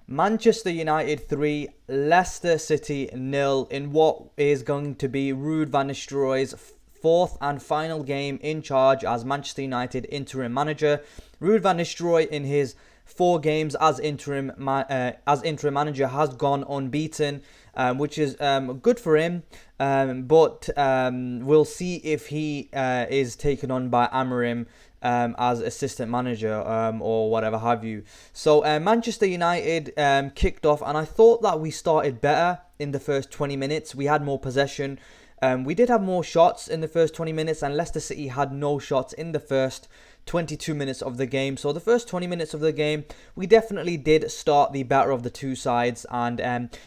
Manchester United 3, Leicester City 0 in what is going to be Ruud van Nistelrooy's fourth and final game in charge as Manchester United interim manager. Ruud van Nistelrooy in his 4 games as interim manager has gone unbeaten, which is good for him. But we'll see if he is taken on by Amorim as assistant manager or whatever have you. So Manchester United kicked off, and I thought that we started better in the first 20 minutes. We had more possession. We did have more shots in the first 20 minutes, and Leicester City had no shots in the first 22 minutes of the game. So the first 20 minutes of the game, we definitely did start the better of the two sides. And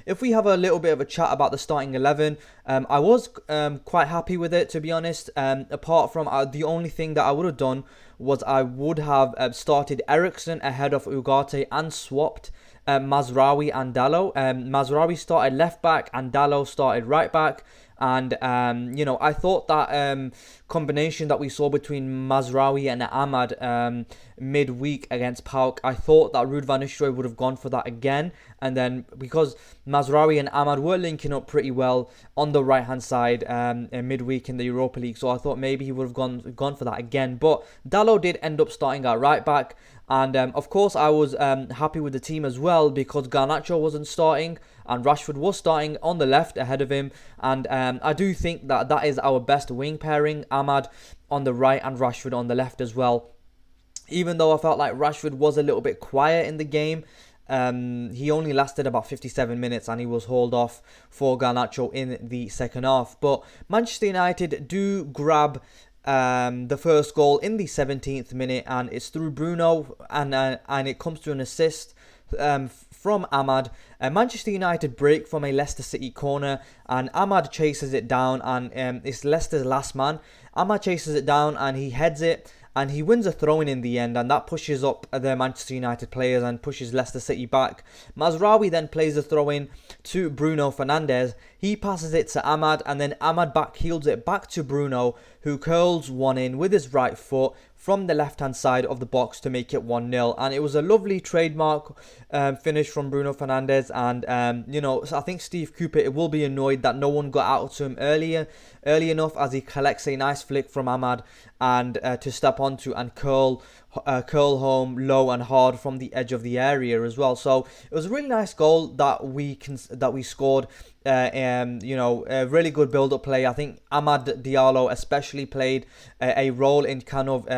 if we have a little bit of a chat about the starting 11, I was quite happy with it, to be honest. Apart from the only thing that I would have done was I would have started Eriksen ahead of Ugarte and swapped Mazraoui and Dalot. Mazraoui started left back and Dalot started right back. And, I thought that combination that we saw between Mazraoui and Ahmad midweek against PAOK, I thought that Ruud van Nistelrooy would have gone for that again. And then because Mazraoui and Ahmad were linking up pretty well on the right-hand side midweek in the Europa League, so I thought maybe he would have gone for that again. But Dalot did end up starting at right back. And, of course, I was happy with the team as well because Garnacho wasn't starting and Rashford was starting on the left ahead of him. And I do think that that is our best wing pairing, Ahmad on the right and Rashford on the left as well. Even though I felt like Rashford was a little bit quiet in the game, he only lasted about 57 minutes and he was hauled off for Garnacho in the second half. But Manchester United do grab the first goal in the 17th minute, and it's through Bruno, and it comes to an assist from Ahmad. Manchester United break from a Leicester City corner, and Ahmad chases it down, and it's Leicester's last man. Ahmad chases it down and he heads it, and he wins a throw-in in the end, and that pushes up the Manchester United players and pushes Leicester City back. Mazraoui then plays a throw-in to Bruno Fernandes. He passes it to Ahmad, and then Ahmad backheels it back to Bruno, who curls one in with his right foot from the left-hand side of the box to make it 1-0. And it was a lovely trademark finish from Bruno Fernandes. And, I think Steve Cooper will be annoyed that no one got out to him early enough, as he collects a nice flick from Ahmad and to step onto and curl home low and hard from the edge of the area as well. So it was a really nice goal that we scored. A really good build-up play. I think Amad Diallo especially played a role in kind of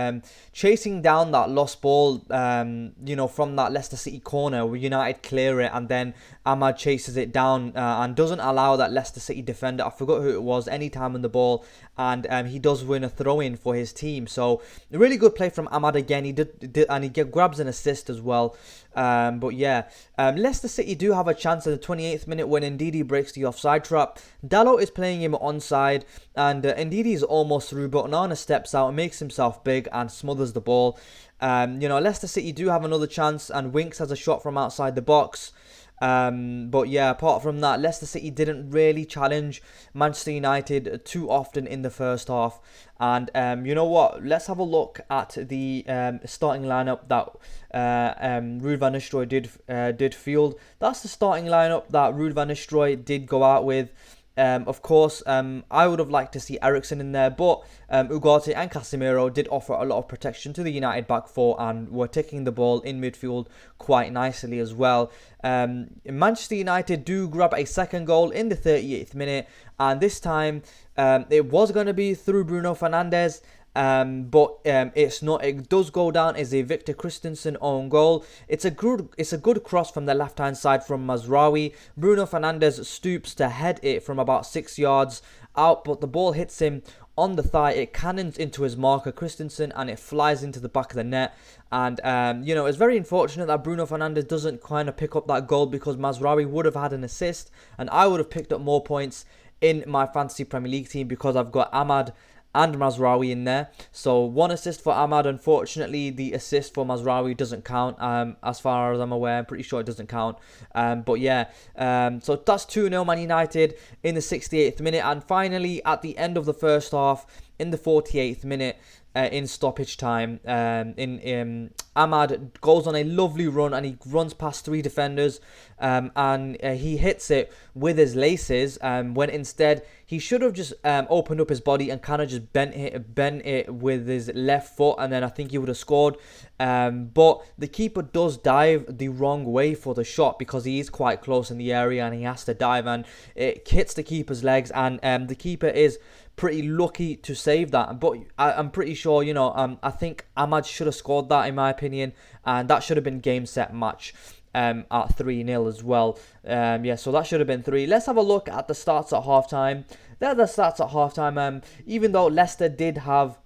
chasing down that lost ball, from that Leicester City corner where United clear it, and then Amad chases it down and doesn't allow that Leicester City defender, I forgot who it was, any time on the ball, and he does win a throw-in for his team. So a really good play from Amad again. He did and he grabs an assist as well. Leicester City do have a chance in the 28th minute when Ndidi breaks the offside trap. Dalot is playing him onside, and Ndidi is almost through, but Onana steps out and makes himself big and smothers the ball. Leicester City do have another chance, and Winks has a shot from outside the box. Apart from that, Leicester City didn't really challenge Manchester United too often in the first half. And you know what? Let's have a look at the starting lineup that Ruud van Nistelrooy did field. That's the starting lineup that Ruud van Nistelrooy did go out with. Of course, I would have liked to see Eriksen in there, but Ugarte and Casemiro did offer a lot of protection to the United back four and were taking the ball in midfield quite nicely as well. Manchester United do grab a second goal in the 38th minute, and this time it was going to be through Bruno Fernandes. But it's not. It does go down as a Victor Christensen own goal. It's a good cross from the left hand side from Mazraoui. Bruno Fernandes stoops to head it from about 6 yards out, but the ball hits him on the thigh. It cannons into his marker Christensen, and it flies into the back of the net. And it's very unfortunate that Bruno Fernandes doesn't kind of pick up that goal, because Mazraoui would have had an assist, and I would have picked up more points in my fantasy Premier League team because I've got Ahmad and Mazraoui in there. So one assist for Ahmad. Unfortunately, the assist for Mazraoui doesn't count, as far as I'm aware. I'm pretty sure it doesn't count. So that's 2-0 Man United in the 68th minute. And finally, at the end of the first half, in the 48th minute, in stoppage time. Ahmad goes on a lovely run and he runs past 3 defenders, and he hits it with his laces, when instead he should have just opened up his body and kind of just bent it with his left foot, and then I think he would have scored. But the keeper does dive the wrong way for the shot because he is quite close in the area and he has to dive, and it hits the keeper's legs, and the keeper is pretty lucky to save that. But I'm pretty sure, I think Ahmad should have scored that, in my opinion, and that should have been game, set, match at 3-0 as well. So that should have been 3. Let's have a look at the stats at halftime. There are the stats at halftime. Even though Leicester did have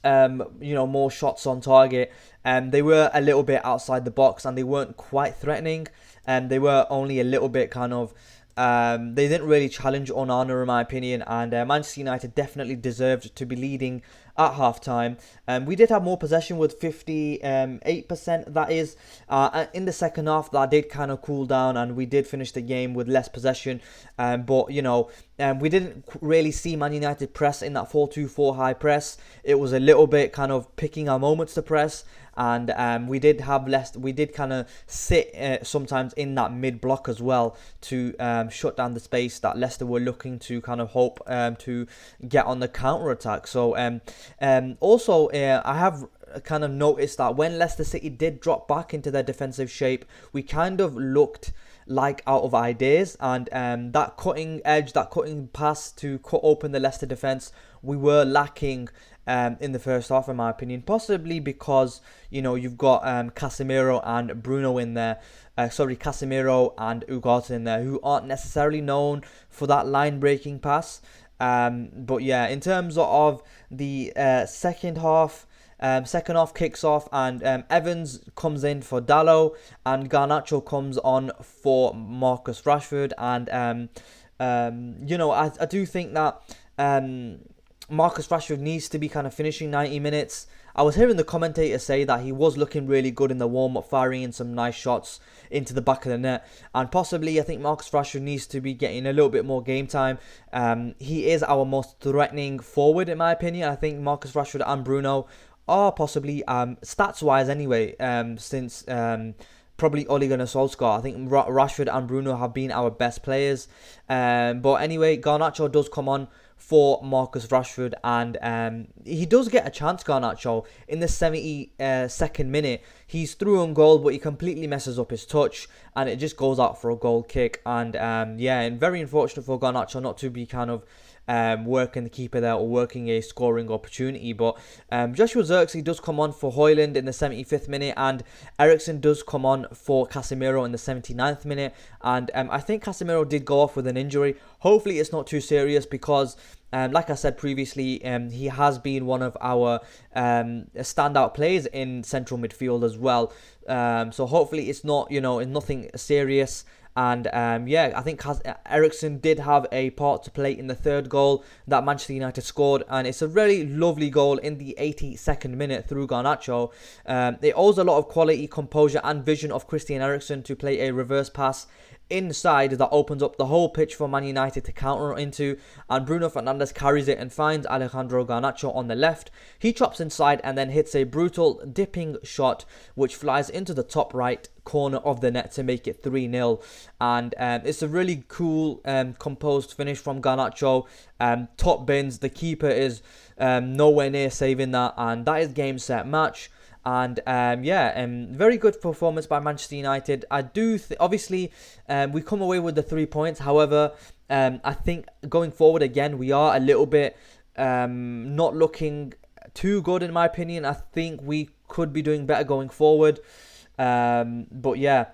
more shots on target, they were a little bit outside the box and they weren't quite threatening, and they were only a little bit kind of they didn't really challenge Onana, in my opinion, and Manchester United definitely deserved to be leading at half-time. We did have more possession with 58%, that is. In the second half, that did kind of cool down, and we did finish the game with less possession. But we didn't really see Man United press in that 4-2-4 high press. It was a little bit kind of picking our moments to press. And we did kind of sit sometimes in that mid block as well to shut down the space that Leicester were looking to kind of hope to get on the counter attack. So also I have kind of noticed that when Leicester City did drop back into their defensive shape, we kind of looked like out of ideas, and that cutting edge, that cutting pass to cut open the Leicester defence, we were lacking in the first half, in my opinion. Possibly because you've got Casemiro and Bruno in there. Casemiro and Ugarte in there, who aren't necessarily known for that line breaking pass. But yeah, in terms of the second half kicks off, and Evans comes in for Dalot and Garnacho comes on for Marcus Rashford, and I do think that Marcus Rashford needs to be kind of finishing 90 minutes. I was hearing the commentator say that he was looking really good in the warm-up, firing in some nice shots into the back of the net. And possibly, I think Marcus Rashford needs to be getting a little bit more game time. He is our most threatening forward, in my opinion. I think Marcus Rashford and Bruno are possibly, stats-wise anyway, since probably Ole Gunnar Solskjaer, I think Rashford and Bruno have been our best players. But anyway, Garnacho does come on for Marcus Rashford, and he does get a chance, Garnacho, in the 72nd minute. He's through on goal, but he completely messes up his touch, and it just goes out for a goal kick. And and very unfortunate for Garnacho not to be kind of working the keeper there or working a scoring opportunity. But Joshua Zirkzee does come on for Højlund in the 75th minute, and Eriksen does come on for Casemiro in the 79th minute. And I think Casemiro did go off with an injury. Hopefully it's not too serious, because like I said previously, he has been one of our standout players in central midfield as well. So hopefully it's not, nothing serious. And I think Eriksen did have a part to play in the third goal that Manchester United scored, and it's a really lovely goal in the 82nd minute through Garnacho. It owes a lot of quality, composure and vision of Christian Eriksen to play a reverse pass inside that opens up the whole pitch for Man United to counter into, and Bruno Fernandes carries it and finds Alejandro Garnacho on the left. He chops inside and then hits a brutal dipping shot which flies into the top right corner of the net to make it 3-0. And it's a really cool composed finish from Garnacho. Top bins, the keeper is nowhere near saving that, and that is game, set, match. And very good performance by Manchester United. I do obviously we come away with the 3 points. However, I think going forward again, we are a little bit not looking too good, in my opinion. I think we could be doing better going forward. But yeah,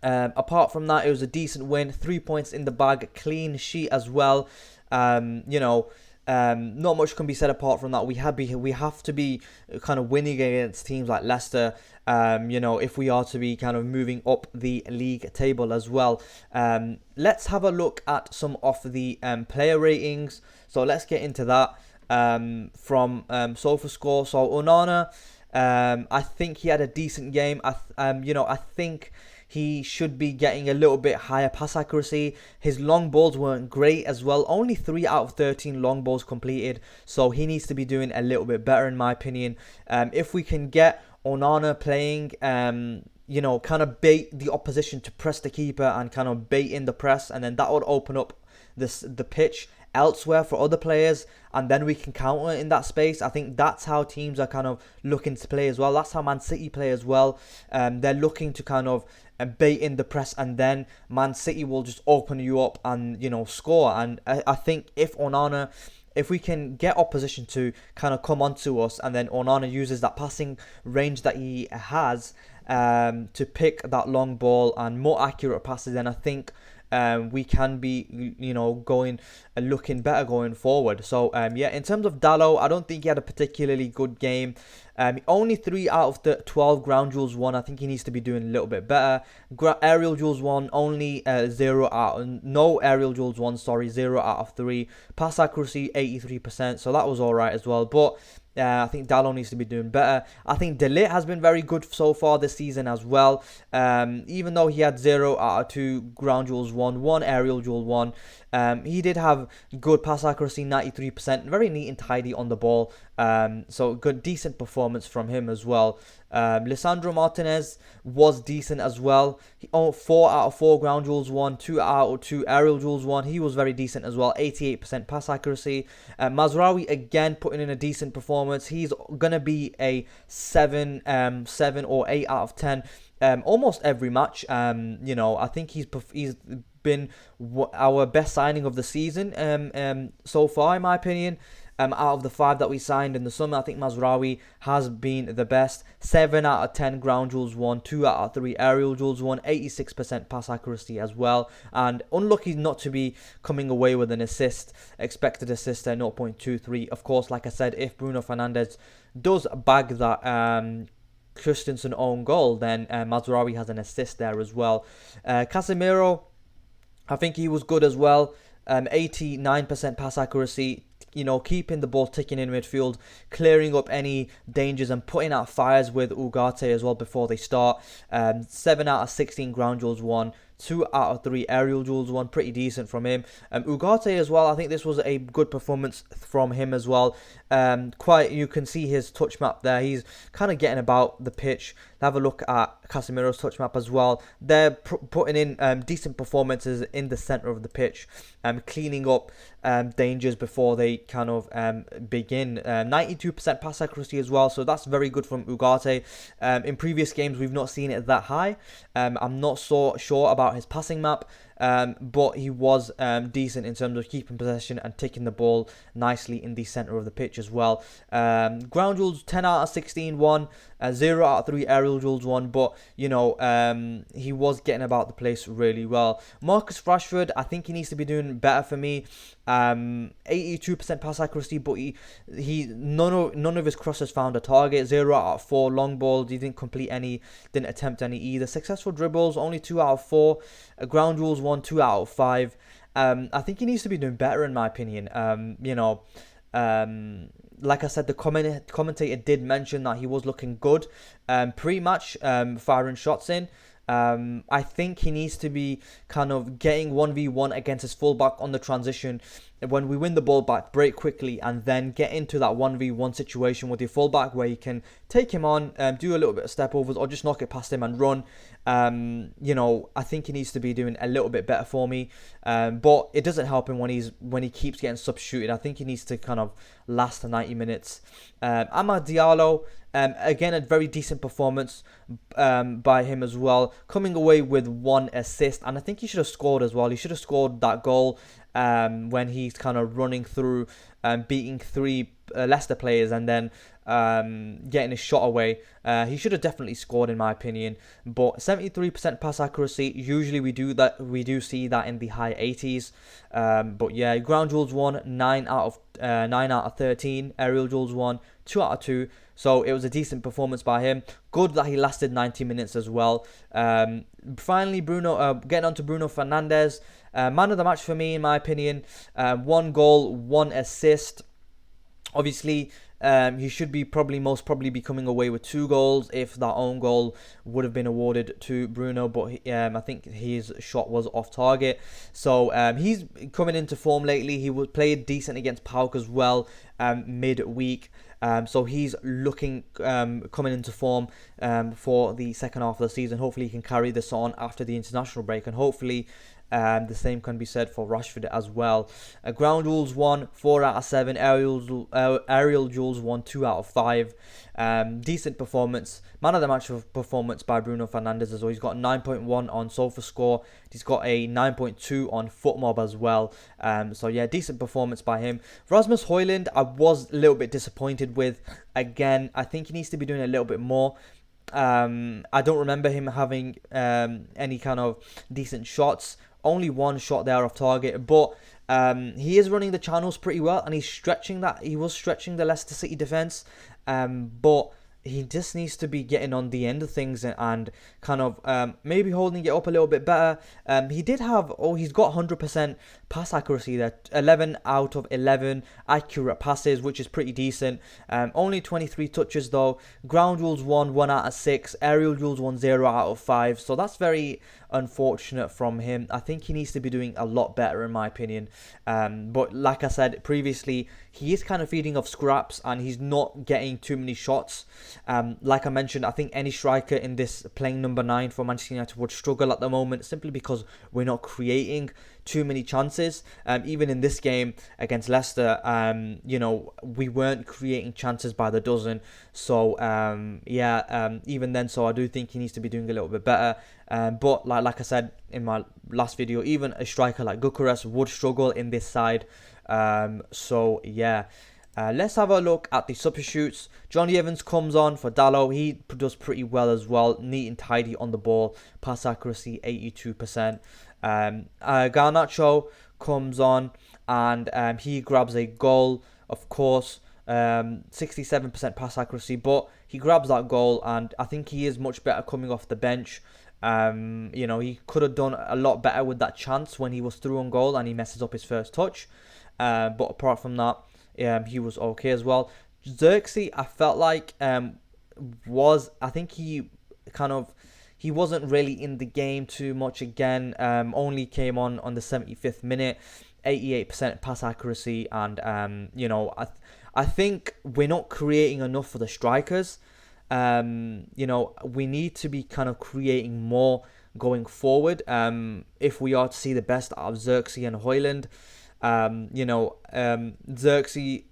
apart from that, it was a decent win. 3 points in the bag, clean sheet as well. Not much can be said apart from that. We have to be kind of winning against teams like Leicester, if we are to be kind of moving up the league table as well. Let's have a look at some of the player ratings. So let's get into that from SofaScore. So Onana, I think he had a decent game. I think he should be getting a little bit higher pass accuracy. His long balls weren't great as well. Only 3 out of 13 long balls completed. So he needs to be doing a little bit better in my opinion. If we can get Onana playing, kind of bait the opposition to press the keeper and kind of bait in the press, and then that would open up the pitch elsewhere for other players, and then we can counter in that space. I think that's how teams are kind of looking to play as well. That's how Man City play as well. They're looking to kind of bait in the press, and then Man City will just open you up and score. And I think if we can get opposition to kind of come onto us, and then Onana uses that passing range that he has to pick that long ball and more accurate passes, then I think we can be, looking better going forward. So, in terms of Dalot, I don't think he had a particularly good game. Only 3 out of the 12 ground duels won. I think he needs to be doing a little bit better. Aerial duels won, only no aerial duels won, 0 out of 3. Pass accuracy, 83%, so that was alright as well. But I think Dalot needs to be doing better. I think De Ligt has been very good so far this season as well. Even though he had 0 out of 2 ground duels won, 1 aerial duel won. He did have good pass accuracy, 93%, very neat and tidy on the ball. So good, decent performance from him as well. Lisandro Martinez was decent as well. 4 out of 4 ground duels won, 2 out of 2 aerial duels won. He was very decent as well, 88% pass accuracy. Mazraoui again putting in a decent performance. He's gonna be a 7 or 8 out of 10 almost every match. I think he's been our best signing of the season so far, in my opinion. Out of the 5 that we signed in the summer, I think Mazraoui has been the best. 7 out of 10 ground duels won, 2 out of 3 aerial duels won, 86% pass accuracy as well. And unlucky not to be coming away with an assist. Expected assist at 0.23. Of course, like I said, if Bruno Fernandes does bag that Christensen own goal, then Mazraoui has an assist there as well. Casemiro, I think he was good as well. 89% pass accuracy. Keeping the ball ticking in midfield, clearing up any dangers and putting out fires with Ugarte as well before they start. 7 out of 16 ground duels won, 2 out of 3 aerial duels won, pretty decent from him. Ugarte as well, I think this was a good performance from him as well. You can see his touch map there. He's kind of getting about the pitch. Have a look at Casemiro's touch map as well. They're putting in decent performances in the centre of the pitch, cleaning up dangers before they kind of begin. 92% pass accuracy as well, so that's very good from Ugarte. In previous games, we've not seen it that high. I'm not so sure about his passing map. But he was decent in terms of keeping possession and taking the ball nicely in the centre of the pitch as well. Ground duels, 10 out of 16 won, 0 out of 3 aerial duels won, but he was getting about the place really well. Marcus Rashford, I think he needs to be doing better for me. 82% pass accuracy, but he none of his crosses found a target. 0 out of 4 long balls, he didn't complete any, didn't attempt any either. Successful dribbles, only 2 out of 4. Ground duels, 2 out of 5. I think he needs to be doing better in my opinion. Like I said, the commentator did mention that he was looking good pre-match, firing shots in. I think he needs to be kind of getting 1v1 against his fullback on the transition. When we win the ball back, break quickly and then get into that 1v1 situation with your fullback where you can take him on, do a little bit of step overs or just knock it past him and run. I think he needs to be doing a little bit better for me. But it doesn't help him when he keeps getting substituted. I think he needs to kind of last the 90 minutes. Amad Diallo, again, a very decent performance by him as well, coming away with 1 assist, and I think he should have scored as well. He should have scored that goal when he's kind of running through, beating 3 Leicester players and then getting his shot away. He should have definitely scored in my opinion. But 73% pass accuracy, usually we do see that in the high 80s. But yeah, ground duels won, 9 out of 13, aerial duels won, 2 out of 2. So it was a decent performance by him. Good that he lasted 90 minutes as well. Finally, getting on to Bruno Fernandes. Man of the match for me, in my opinion. 1 goal, 1 assist. Obviously, He should be most probably be coming away with 2 goals if that own goal would have been awarded to Bruno, but I think his shot was off target. So he's coming into form lately. He played decent against PAOK as well midweek. So he's looking coming into form for the second half of the season. Hopefully he can carry this on after the international break, and hopefully the same can be said for Rashford as well. Ground rules won 4 out of 7. Aerial duels won 2 out of 5. Decent performance. Man of the match performance by Bruno Fernandes as well. He's got 9.1 on SofaScore. He's got a 9.2 on FootMob as well. So yeah, decent performance by him. Rasmus Højlund, I was a little bit disappointed with. Again, I think he needs to be doing a little bit more. I don't remember him having any kind of decent shots. Only 1 shot there off target, but he is running the channels pretty well, and he's stretching that. He was stretching the Leicester City defense, but he just needs to be getting on the end of things and kind of maybe holding it up a little bit better. He's got 100% pass accuracy there, 11 out of 11 accurate passes, which is pretty decent. Only 23 touches though. Ground rules won 1 out of 6. Aerial duels won 0 out of 5. So that's very unfortunate from him. I think he needs to be doing a lot better in my opinion. But like I said previously, he is kind of feeding off scraps and he's not getting too many shots. Like I mentioned, I think any striker in this playing number 9 for Manchester United would struggle at the moment, simply because we're not creating too many chances. Even in this game against Leicester, we weren't creating chances by the dozen. So even then, so I do think he needs to be doing a little bit better. But like I said in my last video, even a striker like Gyökeres would struggle in this side. Let's have a look at the substitutes. Johnny Evans comes on for Dalot. He does pretty well as well. Neat and tidy on the ball. Pass accuracy 82%. Garnacho comes on and he grabs a goal, of course. 67% pass accuracy, but he grabs that goal, and I think he is much better coming off the bench. He could have done a lot better with that chance when he was through on goal and he messes up his first touch. But apart from that, he was okay as well. Xerxes, I felt like he wasn't really in the game too much again. Only came on the 75th minute, 88% pass accuracy, and I think we're not creating enough for the strikers. We need to be kind of creating more going forward. If we are to see the best out of Xerxes and Højlund. Xerxes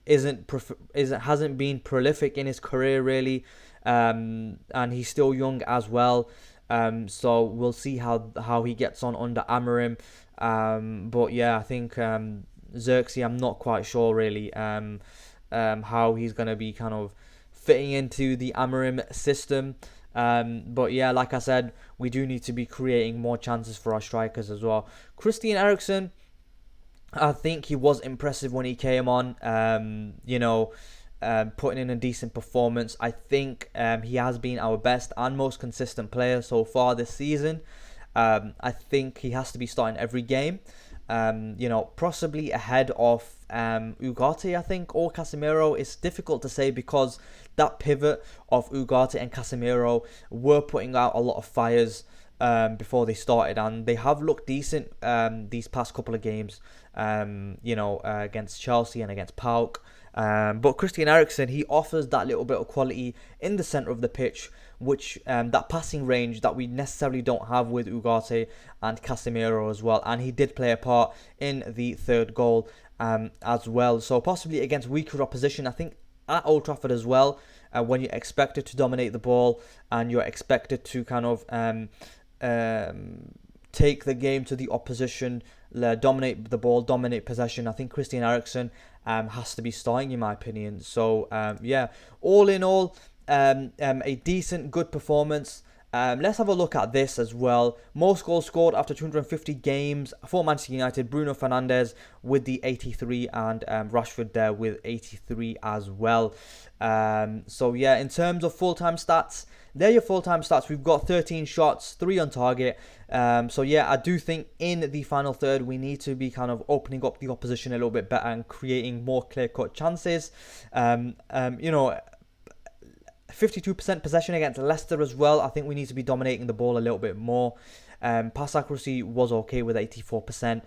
hasn't been prolific in his career really, and he's still young as well. So we'll see how he gets on under Amorim. But yeah, I think Xerxes, I'm not quite sure really how he's gonna be kind of fitting into the Amorim system. But yeah, like I said, we do need to be creating more chances for our strikers as well. Christian Eriksen, I think he was impressive when he came on, putting in a decent performance. I think he has been our best and most consistent player so far this season. I think he has to be starting every game, possibly ahead of Ugarte, I think, or Casemiro. It's difficult to say because that pivot of Ugarte and Casemiro were putting out a lot of fires before they started, and they have looked decent these past couple of games, against Chelsea and against PAOK. But Christian Eriksen, he offers that little bit of quality in the centre of the pitch, which that passing range that we necessarily don't have with Ugarte and Casemiro as well. And he did play a part in the third goal as well. So possibly against weaker opposition, I think at Old Trafford as well, when you're expected to dominate the ball and you're expected to kind of take the game to the opposition, dominate the ball, dominate possession, I think Christian Eriksen has to be starting in my opinion. So all in all, a decent, good performance. Let's have a look at this as well. Most goals scored after 250 games for Manchester United. Bruno Fernandes with the 83 and Rashford there with 83 as well. In terms of full-time stats, they're your full-time stats. We've got 13 shots, 3 on target. So yeah, I do think in the final third we need to be kind of opening up the opposition a little bit better and creating more clear-cut chances. 52% possession against Leicester as well. I think we need to be dominating the ball a little bit more. Pass accuracy was okay with 84%.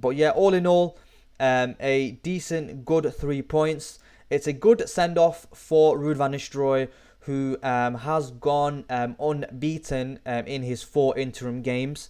But yeah, all in all, a decent, good 3 points. It's a good send-off for Ruud van Nistelrooy, who has gone unbeaten in his 4 interim games.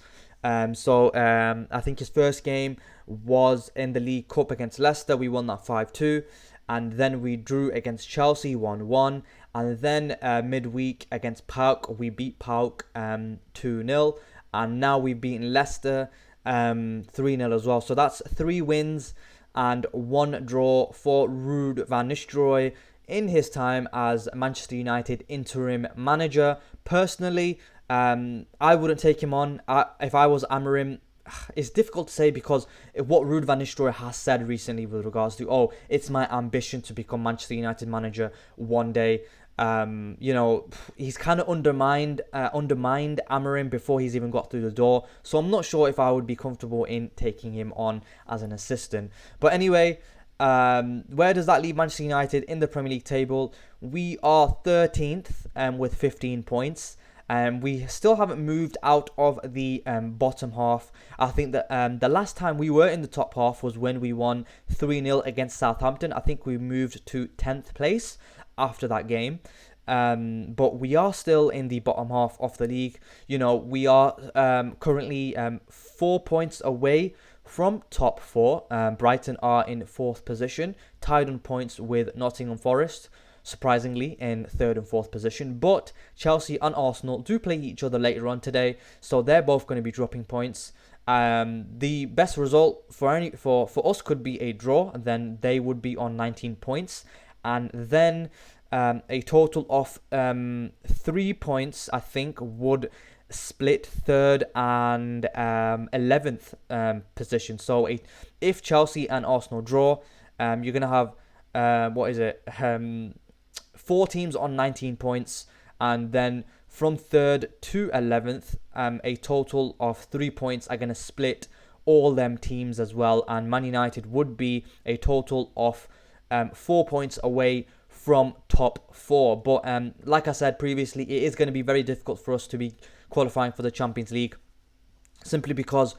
So I think his first game was in the League Cup against Leicester. We won that 5-2. And then we drew against Chelsea 1-1. And then midweek against PAOK, we beat PAOK 2-0. And now we've beaten Leicester 3-0 as well. So that's 3 wins and 1 draw for Ruud van Nistelrooy in his time as Manchester United interim manager. Personally, I wouldn't take him on. If I was Amorim, it's difficult to say because what Ruud van Nistelrooy has said recently with regards to, it's my ambition to become Manchester United manager one day. He's kind of undermined Amorim before he's even got through the door. So I'm not sure if I would be comfortable in taking him on as an assistant. But anyway, where does that leave Manchester United in the Premier League table? We are 13th with 15 points. We still haven't moved out of the bottom half. I think that the last time we were in the top half was when we won 3-0 against Southampton. I think we moved to 10th place after that game. But we are still in the bottom half of the league. We are currently 4 points away from top 4. Brighton are in 4th position, tied on points with Nottingham Forest, surprisingly in 3rd and 4th position. But Chelsea and Arsenal do play each other later on today, so they're both going to be dropping points. The best result for us could be a draw, and then they would be on 19 points, and then a total of 3 points I think would split 3rd and 11th position. So if Chelsea and Arsenal draw, you're going to have 4 teams on 19 points, and then from 3rd to 11th, a total of 3 points are going to split all them teams as well, and Man United would be a total of 4 points away from top 4. But like I said previously, it is going to be very difficult for us to be qualifying for the Champions League, simply because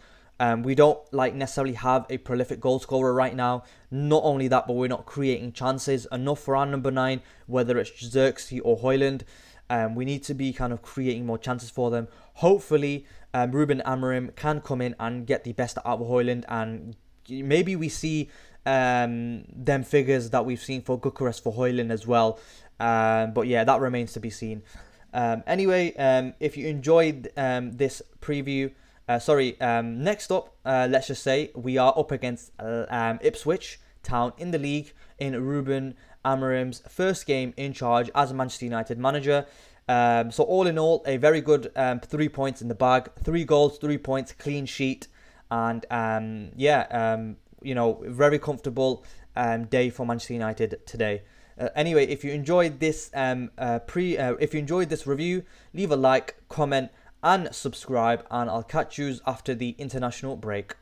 we don't necessarily have a prolific goal scorer right now. Not only that, but we're not creating chances enough for our number 9, whether it's Xerxes or Højlund. We need to be kind of creating more chances for them. Hopefully, Ruben Amorim can come in and get the best out of Højlund, and maybe we see them figures that we've seen for Bucharest for Højlund as well. But yeah, that remains to be seen. Anyway, if you enjoyed this preview, next up, let's just say we are up against Ipswich Town in the league in Ruben Amorim's first game in charge as a Manchester United manager. So all in all, a very good 3 points in the bag, 3 goals, 3 points, clean sheet, and very comfortable day for Manchester United today. Anyway, if you enjoyed this review, leave a like, comment, and subscribe, and I'll catch you after the international break.